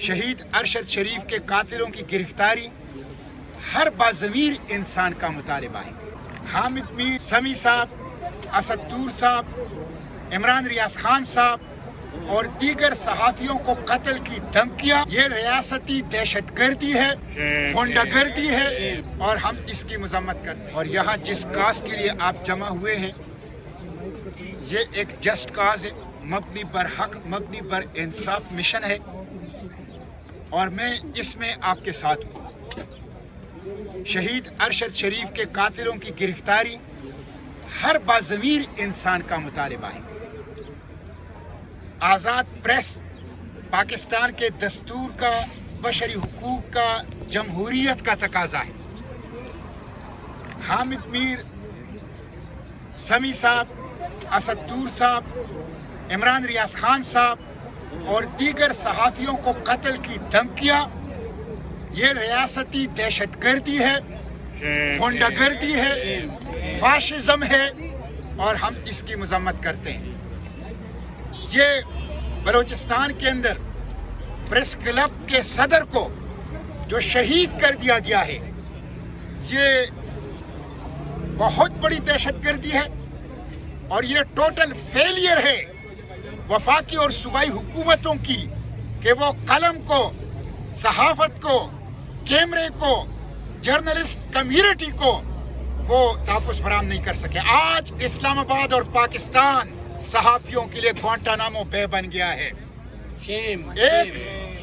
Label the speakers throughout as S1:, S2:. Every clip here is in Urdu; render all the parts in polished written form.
S1: شہید ارشد شریف کے قاتلوں کی گرفتاری ہر باضمیر انسان کا مطالبہ ہے۔ حامد میر، سمیع صاحب، اسد طور صاحب، عمران ریاض خان صاحب اور دیگر صحافیوں کو قتل کی دھمکیاں یہ ریاستی دہشت گردی ہے، غنڈہ گردی ہے اور ہم اس کی مذمت کرتے ہیں۔ اور یہاں جس کاز کے لیے آپ جمع ہوئے ہیں یہ ایک جسٹ کاز ہے، مبنی بر حق، مبنی بر انصاف مشن ہے اور میں اس میں آپ کے ساتھ ہوں۔ شہید ارشد شریف کے قاتلوں کی گرفتاری ہر باضمیر انسان کا مطالبہ ہے۔ آزاد پریس پاکستان کے دستور کا، بشری حقوق کا، جمہوریت کا تقاضا ہے۔ حامد میر، سمیع صاحب، اسد طور صاحب، عمران ریاض خان صاحب اور دیگر صحافیوں کو قتل کی دھمکیاں یہ ریاستی دہشت گردی ہے، غنڈہ گردی ہے، فاشزم ہے اور ہم اس کی مذمت کرتے ہیں۔ یہ بلوچستان کے اندر پریس کلب کے صدر کو جو شہید کر دیا گیا ہے یہ بہت بڑی دہشت گردی ہے اور یہ ٹوٹل فیلئر ہے وفاقی اور صوبائی حکومتوں کی کہ وہ قلم کو، صحافت کو، کیمرے کو، جرنلسٹ کمیونٹی کو وہ تحفظ فراہم نہیں کر سکے۔ آج اسلام آباد اور پاکستان صحافیوں کے لیے گوانٹانامو بے بن گیا ہے،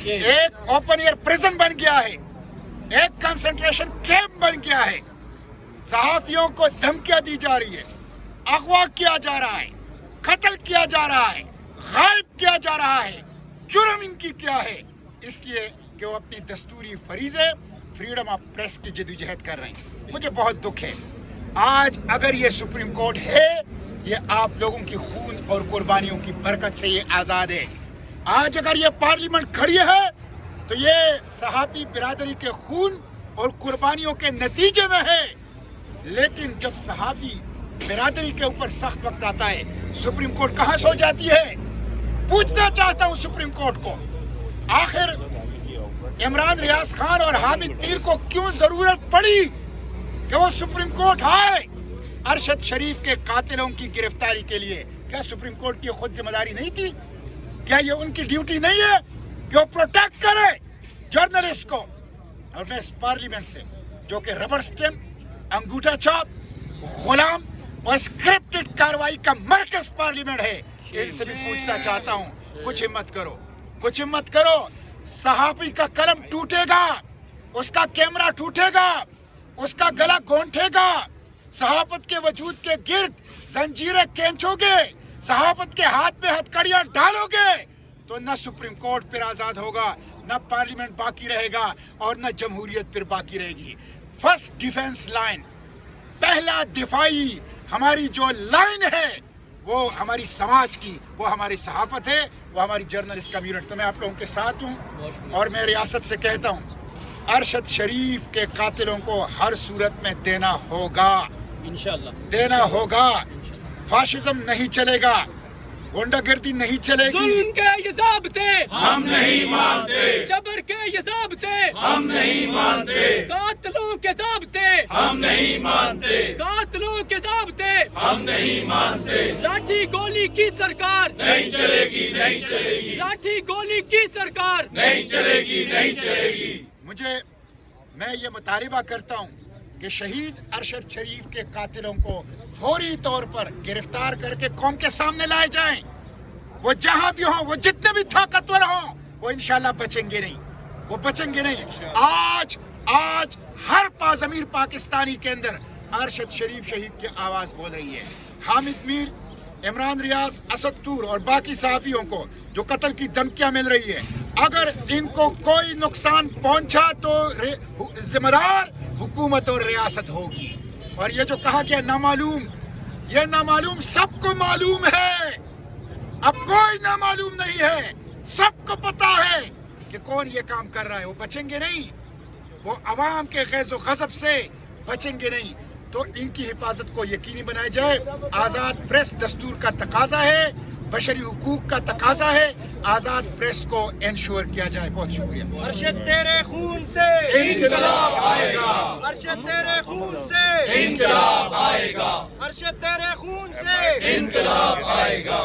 S1: ایک اوپن ایئر پریزن بن گیا ہے، ایک کنسنٹریشن کیمپ بن گیا ہے۔ صحافیوں کو دھمکیاں دی جا رہی ہے، اغوا کیا جا رہا ہے، قتل کیا جا رہا ہے، غائب کیا جا رہا ہے۔ جرم ان کی کیا ہے؟ اس لیے کہ وہ اپنی دستوری فریضے فریڈم آف پریس کی جدوجہد کر رہے ہیں۔ مجھے بہت دکھ ہے آج اگر یہ سپریم کورٹ ہے یہ آپ لوگوں کی خون اور قربانیوں کی برکت سے یہ آزاد ہے۔ آج اگر یہ پارلیمنٹ کھڑی ہے تو یہ صحافی برادری کے خون اور قربانیوں کے نتیجے میں ہے، لیکن جب صحافی برادری کے اوپر سخت وقت آتا ہے سپریم کورٹ کہاں سو جاتی ہے؟ پوچھنا چاہتا ہوں سپریم کورٹ کو، آخر عمران ریاض خان اور حامد میر کو کیوں ضرورت پڑی کہ وہ سپریم کورٹ آئے ارشد شریف کے قاتلوں کی گرفتاری کے لیے؟ کیا سپریم کورٹ کی خود ذمہ داری نہیں تھی؟ کیا یہ ان کی ڈیوٹی نہیں ہے کہ وہ پروٹیکٹ کرے جرنلسٹ کو؟ اور میں اس پارلیمنٹ سے جو کہ ربر سٹیمپ، انگوٹھا چھاپ، غلام اور اسکرپٹڈ کارروائی کا مرکز پارلیمنٹ ہے، ان سے بھی پوچھنا چاہتا ہوں کچھ ہمت کرو، کچھ ہمت کرو۔ صحافی کا قلم ٹوٹے گا، اس کا کیمرہ ٹوٹے گا، اس کا گلا گھونٹے گا، صحافت کے وجود کے گرد زنجیریں کھینچو گے، صحافت کے ہاتھ میں ہتھکڑیاں ڈالو گے تو نہ سپریم کورٹ پھر آزاد ہوگا، نہ پارلیمنٹ باقی رہے گا اور نہ جمہوریت پھر باقی رہے گی۔ فرسٹ ڈیفنس لائن، پہلا دفاعی ہماری جو لائن ہے وہ ہماری سماج کی، وہ ہماری صحافت ہے، وہ ہماری جرنلسٹ کمیونٹی۔ تو میں آپ لوگوں کے ساتھ ہوں اور میں ریاست سے کہتا ہوں ارشد شریف کے قاتلوں کو ہر صورت میں دینا ہوگا، انشاءاللہ دینا ہوگا۔ فاشزم نہیں چلے گا، غنڈہ گردی نہیں چلے گی،
S2: ظلم کے یہ ضابطے
S3: ہم نہیں مانتے،
S2: جبر کے یہ ضابطے
S3: ہم نہیں مانتے،
S2: قاتلوں کے ضابطے
S3: ہم نہیں مانتے،
S2: قاتلوں کے ضابطے
S3: ہم نہیں مانتے۔
S2: لاٹھی گولی کی سرکار
S3: نہیں چلے گی، نہیں چلے گی،
S2: لاٹھی گولی کی سرکار
S3: نہیں چلے گی، نہیں چلے گی۔
S1: میں یہ مطالبہ کرتا ہوں کہ شہید ارشد شریف کے قاتلوں کو فوری طور پر گرفتار کر کے قوم کے سامنے لائے جائیں۔ وہ جہاں بھی ہوں، وہ جتنے بھی طاقتور ہوں، وہ انشاءاللہ بچیں گے نہیں، وہ بچیں گے نہیں۔ آج ہر ضمیر پاکستانی کے اندر ارشد شریف شہید کی آواز بول رہی ہے۔ حامد میر، عمران ریاض، اسد طور اور باقی صحافیوں کو جو قتل کی دھمکیاں مل رہی ہے، اگر ان کو کوئی نقصان پہنچا تو ذمہ دار حکومت اور ریاست ہوگی۔ اور یہ جو کہا گیا نامعلوم، یہ نامعلوم سب کو معلوم ہے، اب کوئی نامعلوم نہیں ہے، سب کو پتا ہے کہ کون یہ کام کر رہا ہے۔ وہ بچیں گے نہیں، وہ عوام کے غیظ و غضب سے بچیں گے نہیں۔ تو ان کی حفاظت کو یقینی بنایا جائے۔ آزاد پریس دستور کا تقاضا ہے بشری حقوق کا تقاضا ہے، آزاد پریس کو انشور کیا جائے. بہت شکریہ.
S4: ارشد تیرے خون سے
S3: انقلاب آئے گا،
S4: ارشد تیرے خون سے
S3: انقلاب آئے گا،
S4: ارشد تیرے خون سے
S3: انقلاب آئے گا.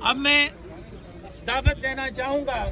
S2: اب میں دعوت دینا چاہوں گا